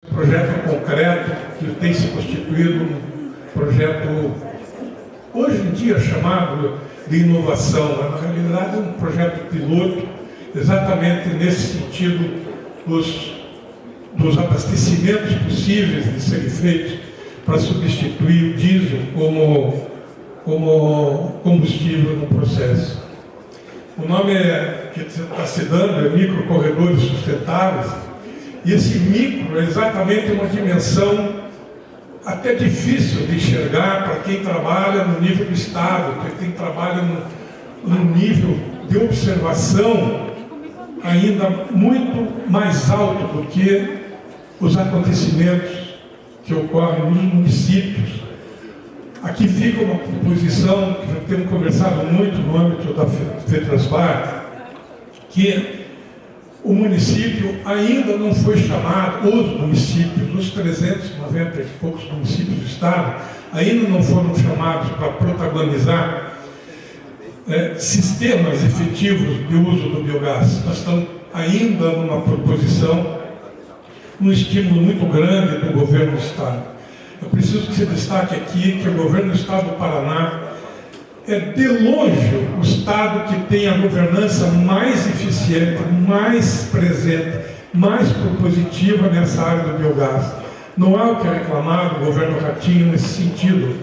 Projeto concreto que tem se constituído um projeto, hoje em dia chamado de inovação, mas na realidade é um projeto piloto, exatamente nesse sentido dos abastecimentos possíveis de serem feitos para substituir o diesel como combustível no processo. O nome que está se dando é microcorredores sustentáveis, e esse micro é exatamente uma dimensão até difícil de enxergar para quem trabalha no nível do Estado, para quem trabalha no nível de observação ainda muito mais alto do que os acontecimentos que ocorrem nos municípios. Aqui fica uma proposição que já temos conversado muito no âmbito da FETRASBAR, que o município ainda não foi chamado, os municípios, os 390 e poucos municípios do Estado, ainda não foram chamados para protagonizar sistemas efetivos de uso do biogás. Nós estamos ainda numa proposição, um estímulo muito grande do governo do Estado. Eu preciso que se destaque aqui que o governo do Estado do Paraná é, de longe, o Estado que tem a governança mais eficiente, mais presente, mais propositiva nessa área do biogás. Não há o que reclamar do governo Ratinho nesse sentido.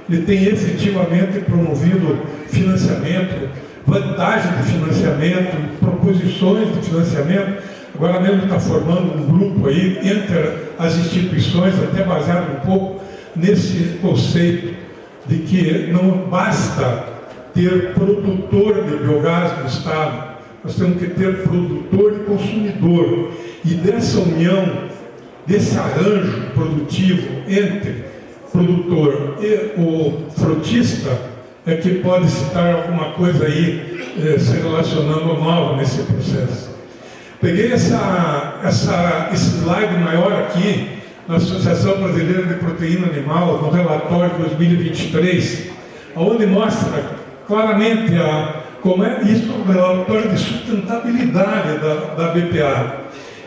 Ele tem efetivamente promovido financiamento, vantagem de financiamento, proposições de financiamento. Agora mesmo está formando um grupo aí entre as instituições, até baseado um pouco nesse conceito de que não basta ter produtor de biogás no Estado, nós temos que ter produtor e consumidor. E dessa união, desse arranjo produtivo entre produtor e o frutista, é que pode se estar alguma coisa aí se relacionando nova nesse processo. Peguei esse slide maior aqui, na Associação Brasileira de Proteína Animal, no relatório de 2023, onde mostra claramente como é isso, o relatório de sustentabilidade da BPA.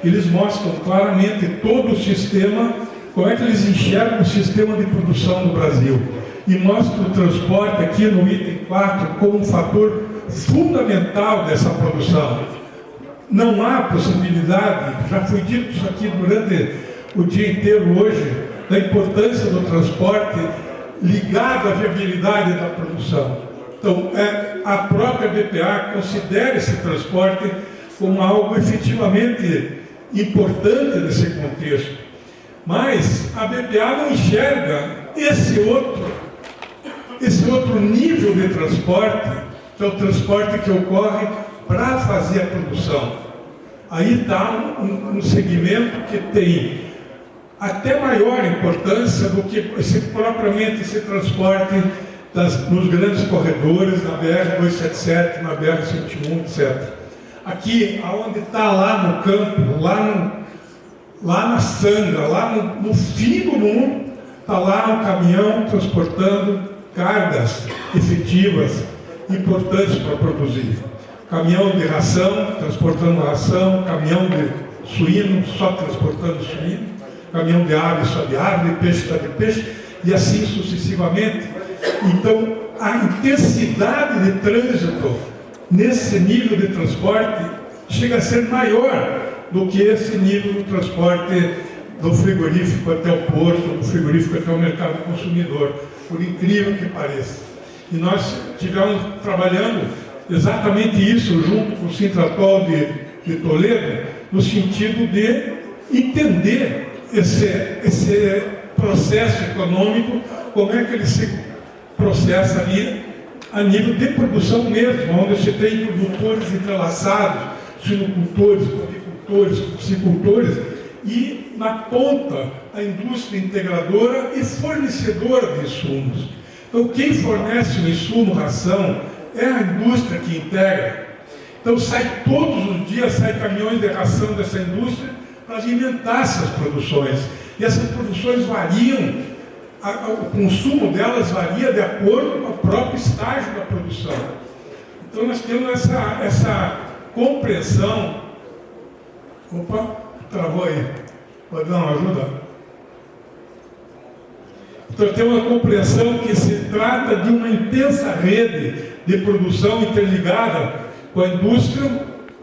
Eles mostram claramente todo o sistema, como é que eles enxergam o sistema de produção do Brasil. E mostram o transporte aqui no item 4 como um fator fundamental dessa produção. Não há possibilidade, já foi dito isso aqui durante o dia inteiro hoje, da importância do transporte ligado à viabilidade da produção. Então, a própria BPA considera esse transporte como algo efetivamente importante nesse contexto. Mas a BPA não enxerga esse outro nível de transporte, que é o transporte que ocorre para fazer a produção. Aí está um segmento que tem até maior importância do que propriamente esse transporte nos grandes corredores, na BR-277, na BR-101, etc. Aqui, onde está lá no campo, lá na sanga, lá no fim do mundo, está lá um caminhão transportando cargas efetivas importantes para produzir. Caminhão de ração, transportando ração, caminhão de suíno, só transportando suíno, caminhão de ave, só de ave, de peixe, só de peixe, e assim sucessivamente. Então, a intensidade de trânsito nesse nível de transporte chega a ser maior do que esse nível do transporte do frigorífico até o porto, do frigorífico até o mercado consumidor, por incrível que pareça. E nós tivemos trabalhando exatamente isso junto com o Sintratol de Toledo, no sentido de entender esse processo econômico, como é que ele se processa ali a nível de produção mesmo, onde você tem produtores entrelaçados, suinocultores, avicultores, piscicultores, e na ponta a indústria integradora e fornecedora de insumos. Então quem fornece o insumo, ração, é a indústria que integra. Então todos os dias caminhões de ração dessa indústria para alimentar essas produções. E essas produções variam, o consumo delas varia de acordo com o próprio estágio da produção. Então nós temos essa compreensão. Opa, travou aí. Pode dar uma ajuda? Então tem uma compreensão que se trata de uma intensa rede de produção interligada com a indústria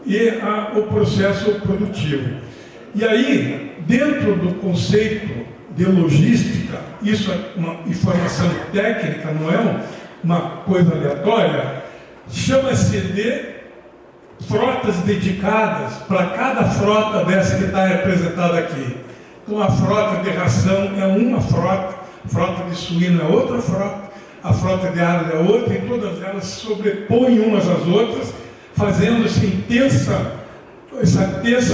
e o processo produtivo. E aí, dentro do conceito de logística, isso é uma informação técnica, não é uma coisa aleatória, chama-se de frotas dedicadas para cada frota dessa que está representada aqui. Então a frota de ração é uma frota, frota de suíno é outra frota, a frota de ave é outra, e todas elas se sobrepõem umas às outras, fazendo essa intensa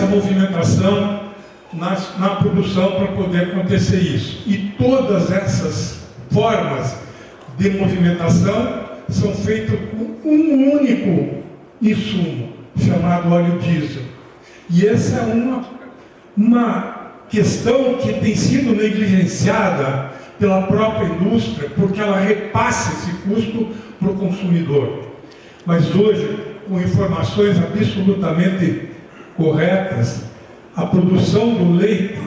movimentação na produção para poder acontecer isso. E todas essas formas de movimentação são feitas com um único insumo, chamado óleo diesel. E essa é uma questão que tem sido negligenciada pela própria indústria, porque ela repassa esse custo para o consumidor. Mas hoje, com informações absolutamente corretas, a produção do leite,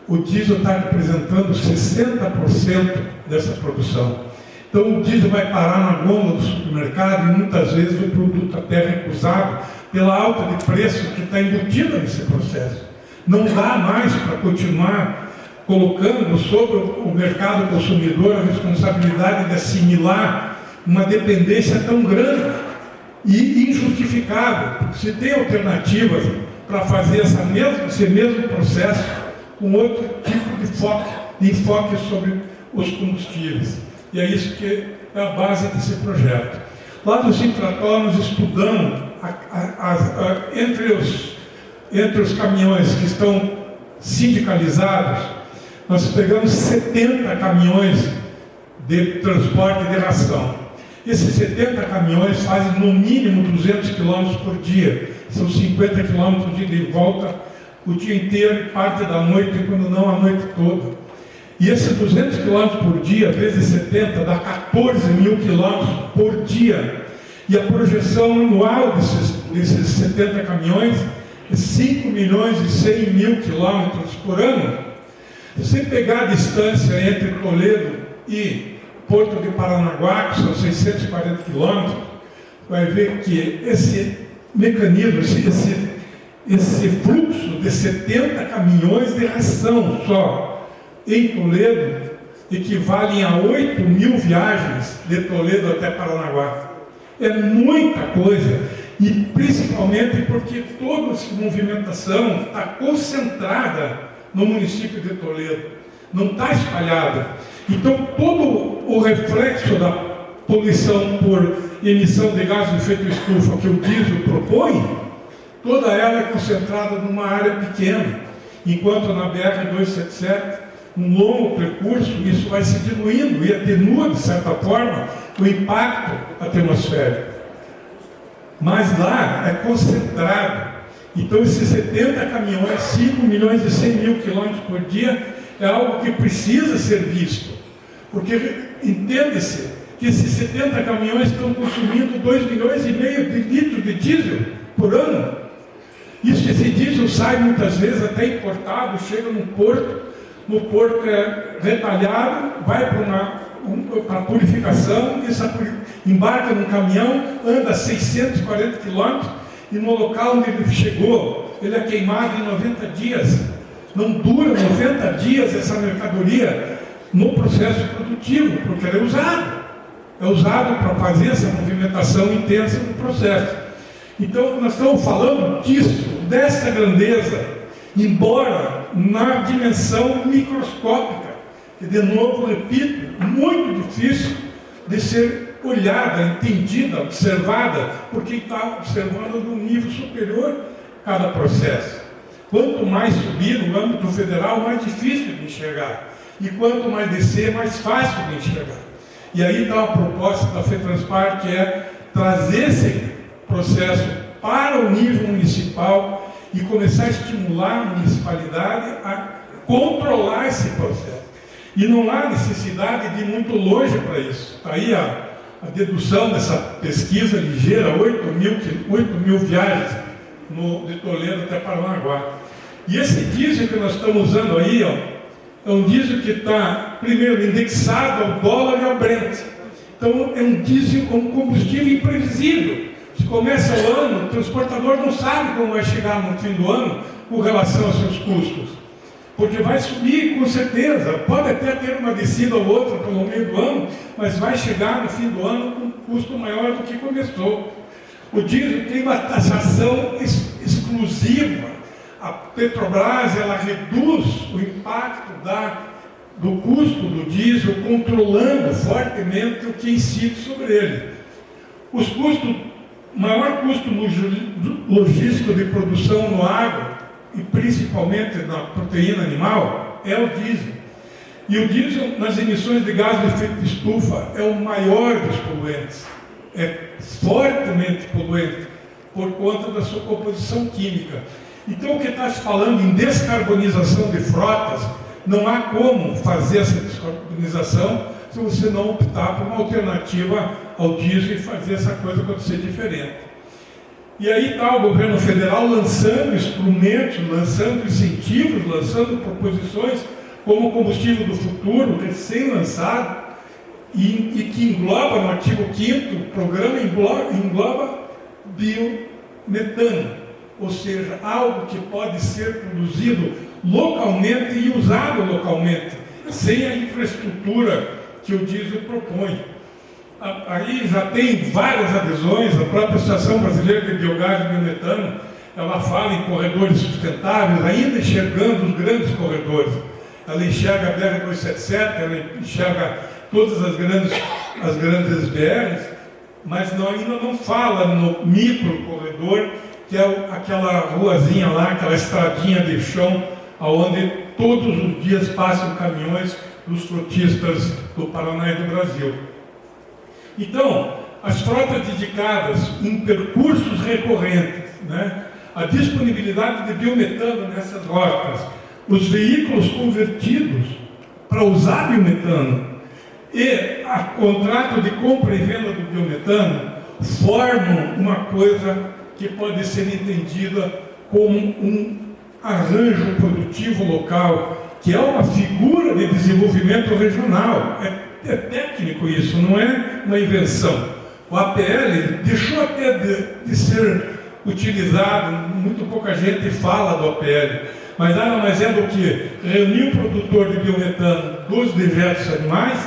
o diesel está representando 60% dessa produção. Então o diesel vai parar na gôndola do supermercado e muitas vezes o produto até é recusado pela alta de preço que está embutida nesse processo. Não dá mais para continuar colocando sobre o mercado consumidor a responsabilidade de assimilar uma dependência tão grande e injustificável. Se tem alternativas para fazer esse mesmo processo com outro tipo de enfoque sobre os combustíveis. E é isso que é a base desse projeto. Lá no Sintratol nós estudamos entre os caminhões que estão sindicalizados, nós pegamos 70 caminhões de transporte de ração. Esses 70 caminhões fazem no mínimo 200 km por dia. São 50 km de ida e volta o dia inteiro, parte da noite, quando não a noite toda. E esses 200 km por dia, vezes 70, dá 14 mil km por dia. E a projeção anual desses 70 caminhões é 5 milhões e 100 mil quilômetros por ano. Se você pegar a distância entre Toledo e Porto de Paranaguá, que são 640 quilômetros, vai ver que esse mecanismo, esse fluxo de 70 caminhões de ração só em Toledo equivalem a 8 mil viagens de Toledo até Paranaguá. É muita coisa, e principalmente porque toda essa movimentação está concentrada no município de Toledo, não está espalhada. Então todo o reflexo da poluição por emissão de gás de efeito estufa que o diesel propõe, toda ela é concentrada numa área pequena, enquanto na BR-277, um longo percurso, isso vai se diluindo e atenua, de certa forma, o impacto atmosférico. Mas lá é concentrado. Então esses 70 caminhões, 5 milhões e 100 mil quilômetros por dia, é algo que precisa ser visto. Porque entende-se que esses 70 caminhões estão consumindo 2 milhões e meio de litros de diesel por ano. Esse diesel sai muitas vezes até importado, chega no porto é retalhado, vai para a purificação, embarca num caminhão, anda 640 quilômetros, e no local onde ele chegou, ele é queimado em 90 dias. Não dura 90 dias essa mercadoria no processo produtivo, porque ela é usado. É usado para fazer essa movimentação intensa no processo. Então, nós estamos falando disso, dessa grandeza, embora na dimensão microscópica, que, de novo, repito, muito difícil de ser olhada, entendida, observada, porque está observando num nível superior cada processo. Quanto mais subir no âmbito federal, mais difícil de enxergar. E quanto mais descer, mais fácil de enxergar. E aí está a proposta da FETRANSPAR, que é trazer esse processo para o nível municipal e começar a estimular a municipalidade a controlar esse processo. E não há necessidade de ir muito longe para isso. Está aí a dedução dessa pesquisa ligeira, 8 mil viagens de Toledo até Paranaguá. E esse diesel que nós estamos usando aí, ó, é um diesel que está, primeiro, indexado ao dólar e ao Brent. Então, é um diesel com combustível imprevisível. Se começa o ano, o transportador não sabe como vai chegar no fim do ano com relação aos seus custos. Porque vai subir com certeza. Pode até ter uma descida ou outra pelo meio do ano, mas vai chegar no fim do ano com um custo maior do que começou. O diesel tem uma taxação exclusiva. A Petrobras, ela reduz o impacto do custo do diesel, controlando fortemente o que incide sobre ele. Os custos, maior custo logístico de produção no agro, e principalmente na proteína animal, é o diesel. E o diesel, nas emissões de gás de efeito de estufa, é o maior dos poluentes. É fortemente poluente, por conta da sua composição química. Então, o que está se falando em descarbonização de frotas, não há como fazer essa descarbonização se você não optar por uma alternativa ao diesel e fazer essa coisa acontecer diferente. E aí está o governo federal lançando instrumentos, lançando incentivos, lançando proposições como o combustível do futuro, recém-lançado, e que engloba no artigo 5º, o programa engloba biometano, ou seja, algo que pode ser produzido localmente e usado localmente, sem a infraestrutura que o diesel propõe. Aí já tem várias adesões, a própria Associação Brasileira de Biogás e Biometano, ela fala em corredores sustentáveis, ainda enxergando os grandes corredores. Ela enxerga a BR-277, ela enxerga todas as grandes BRs, mas ainda não fala no micro corredor, que é aquela ruazinha lá, aquela estradinha de chão, onde todos os dias passam caminhões dos frotistas do Paraná e do Brasil. Então, as frotas dedicadas em percursos recorrentes, né, a disponibilidade de biometano nessas rotas, os veículos convertidos para usar biometano e a contrato de compra e venda do biometano formam uma coisa que pode ser entendida como um arranjo produtivo local, que é uma figura de desenvolvimento regional. É técnico isso, não é uma invenção. O APL deixou até de ser utilizado, muito pouca gente fala do APL, mas nada mais é do que reunir o produtor de biometano dos dejetos animais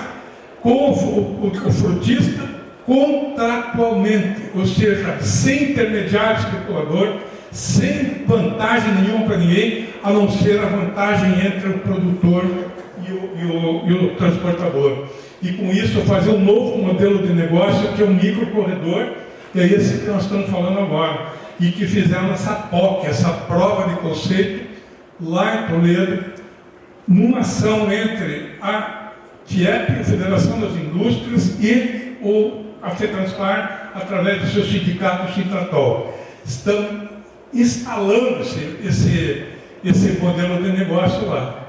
com o frutista contratualmente, ou seja, sem intermediário especulador, sem vantagem nenhuma para ninguém, a não ser a vantagem entre o produtor e o transportador. E com isso fazer um novo modelo de negócio, que é o microcorredor, que é esse que nós estamos falando agora, e que fizeram essa POC, essa prova de conceito, lá em Toledo, numa ação entre a FIEP, a Federação das Indústrias, e a FETRANSPAR, através do seu sindicato Sintratol. Estão instalando esse modelo de negócio lá.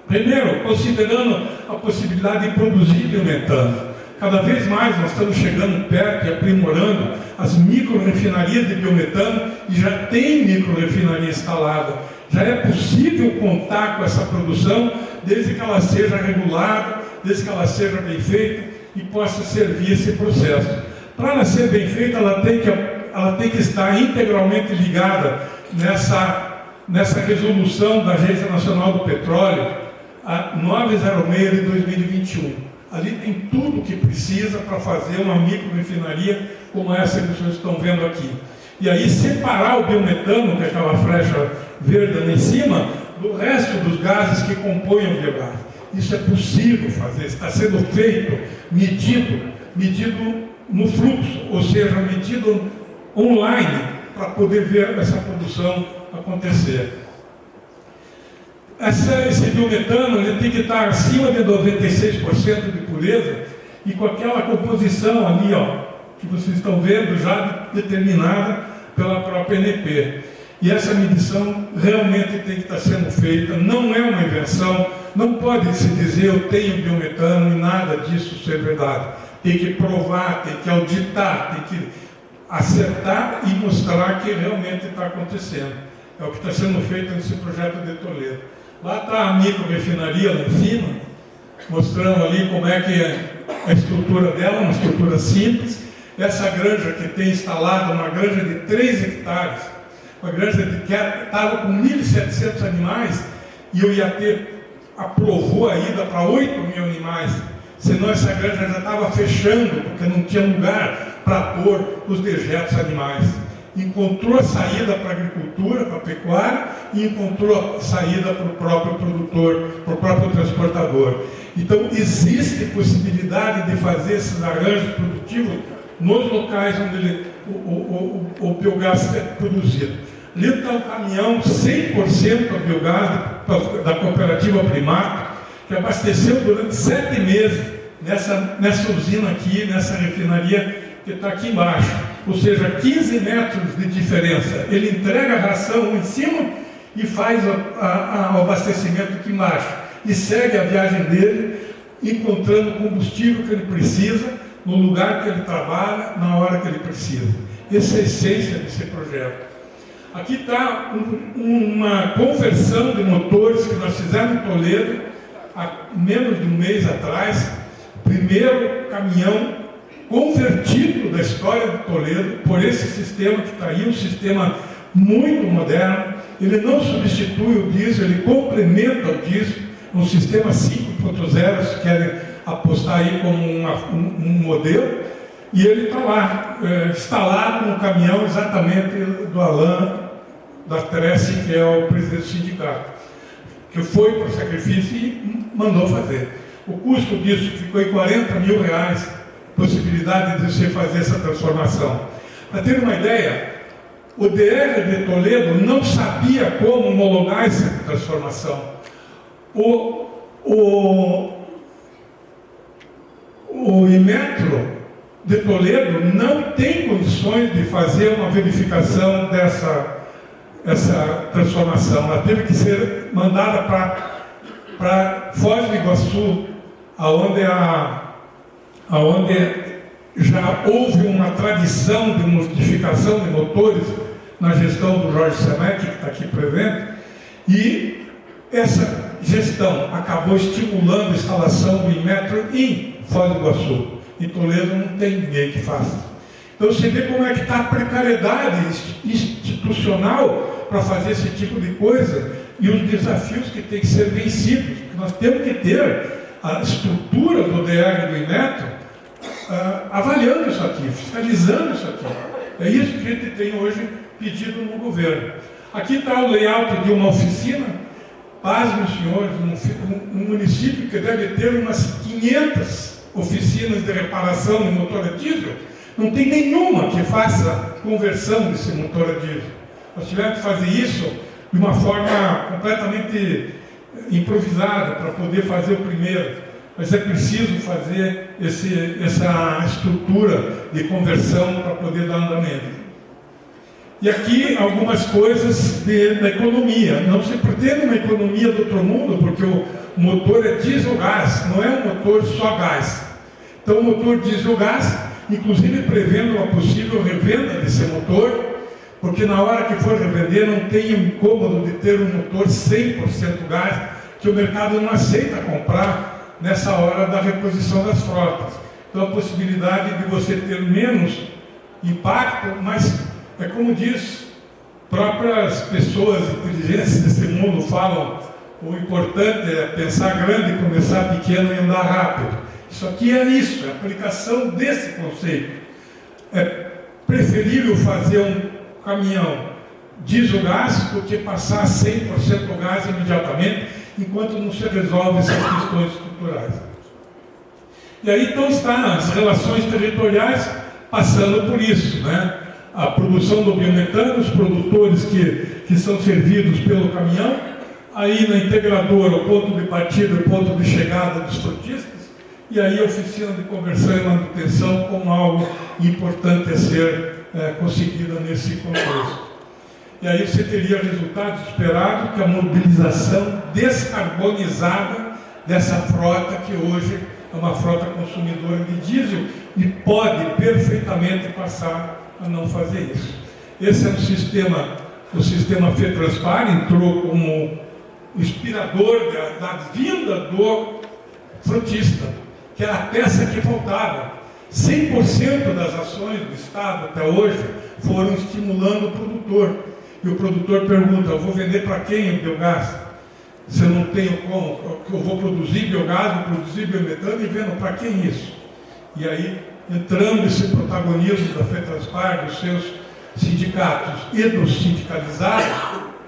Primeiro, considerando a possibilidade de produzir biometano. Cada vez mais nós estamos chegando perto e aprimorando as micro-refinarias de biometano, e já tem micro-refinaria instalada. Já é possível contar com essa produção, desde que ela seja regulada, desde que ela seja bem feita e possa servir esse processo. Para ela ser bem feita, ela tem que estar integralmente ligada nessa resolução da Agência Nacional do Petróleo, a 906 de 2021. Ali tem tudo o que precisa para fazer uma micro-refinaria como essa que vocês estão vendo aqui. E aí separar o biometano, que é aquela flecha verde ali em cima, do resto dos gases que compõem o biogás. Isso é possível fazer, está sendo feito, medido no fluxo, ou seja, medido online, para poder ver essa produção acontecer. Esse biometano ele tem que estar acima de 96% de pureza e com aquela composição ali, ó, que vocês estão vendo, já determinada pela própria ANP. E essa medição realmente tem que estar sendo feita, não é uma invenção, não pode se dizer eu tenho biometano e nada disso ser verdade. Tem que provar, tem que auditar, tem que acertar e mostrar que realmente está acontecendo. É o que está sendo feito nesse projeto de Toledo. Lá está a micro-refinaria lá em cima, mostrando ali como é que é a estrutura dela, uma estrutura simples. Essa granja que tem instalado, uma granja de 3 hectares, uma granja que estava com 1.700 animais, e eu ia ter, aprovou a ida para 8.000 animais, senão essa granja já estava fechando, porque não tinha lugar para pôr os dejetos animais. Encontrou a saída para a agricultura, para a pecuária, e encontrou a saída para o próprio produtor, para o próprio transportador. Então, existe possibilidade de fazer esses arranjos produtivos nos locais onde o biogás é produzido. Ali está o caminhão 100% a biogás da cooperativa Primato, que abasteceu durante 7 meses nessa usina aqui, nessa refinaria que está aqui embaixo. Ou seja, 15 metros de diferença. Ele entrega a ração em cima e faz o abastecimento aqui embaixo. E segue a viagem dele, encontrando o combustível que ele precisa, no lugar que ele trabalha, na hora que ele precisa. Essa é a essência desse projeto. Aqui está uma conversão de motores que nós fizemos em Toledo, há menos de um mês atrás. Primeiro caminhão convertido da história de Toledo por esse sistema que está aí, um sistema muito moderno. Ele não substitui o diesel, ele complementa o diesel, um sistema 5.0, se querem apostar aí como um modelo, e ele está lá, instalado no caminhão exatamente do Alain da Trece, que é o presidente do sindicato, que foi para o sacrifício e mandou fazer. O custo disso ficou em R$40.000, possibilidade de você fazer essa transformação. Para ter uma ideia, o DR de Toledo não sabia como homologar essa transformação. O Inmetro de Toledo não tem condições de fazer uma verificação dessa transformação. Ela teve que ser mandada para Foz do Iguaçu, aonde já houve uma tradição de modificação de motores na gestão do Jorge Semek, que está aqui presente, e essa gestão acabou estimulando a instalação do Inmetro em Foz do Iguaçu. Em Toledo não tem ninguém que faça. Então você vê como é que está a precariedade institucional para fazer esse tipo de coisa e os desafios que têm que ser vencidos. Nós temos que ter a estrutura do DR do Inmetro avaliando isso aqui, fiscalizando isso aqui. É isso que a gente tem hoje pedido no governo. Aqui está o layout de uma oficina. Pasmem, senhores, um município que deve ter umas 500 oficinas de reparação de motor a diesel, não tem nenhuma que faça conversão desse motor a diesel. Nós tivemos que fazer isso de uma forma completamente improvisada para poder fazer o primeiro. Mas é preciso fazer essa estrutura de conversão para poder dar andamento. E aqui algumas coisas da economia. Não se pretende uma economia do outro mundo, porque o motor é diesel-gás, não é um motor só gás. Então o motor diesel-gás, inclusive prevendo uma possível revenda desse motor, porque na hora que for revender não tem o incômodo de ter um motor 100% gás, que o mercado não aceita comprar nessa hora da reposição das frotas. Então a possibilidade de você ter menos impacto, mas é como diz, próprias pessoas inteligentes desse mundo falam, o importante é pensar grande, começar pequeno e andar rápido. Isso aqui é isso, é a aplicação desse conceito. É preferível fazer um caminhão diesel-gás do que passar 100% gás imediatamente, enquanto não se resolve essas questões estruturais. E aí então estão as relações territoriais passando por isso, né? A produção do biometano, os produtores que são servidos pelo caminhão, aí na integradora o ponto de partida e o ponto de chegada dos frutistas, e aí a oficina de conversão e manutenção como algo importante a ser conseguida nesse contexto. E aí você teria resultados esperados, que a mobilização descarbonizada dessa frota, que hoje é uma frota consumidora de diesel, e pode perfeitamente passar a não fazer isso. Esse é um sistema o sistema FETRANSPAR entrou como inspirador da vinda do frutista, que era a peça que faltava. 100% das ações do Estado até hoje foram estimulando o produtor. E o produtor pergunta: eu vou vender para quem o biogás? Se eu não tenho como, eu vou produzir biogás, vou produzir biometano e vendo para quem isso? E aí, entrando esse protagonismo da FETRANSPAR, dos seus sindicatos e dos sindicalizados,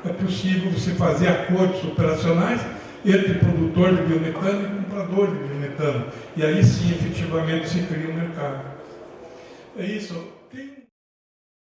é possível você fazer acordos operacionais entre produtor de biometano e comprador de biometano. E aí sim, efetivamente, se cria um mercado. É isso.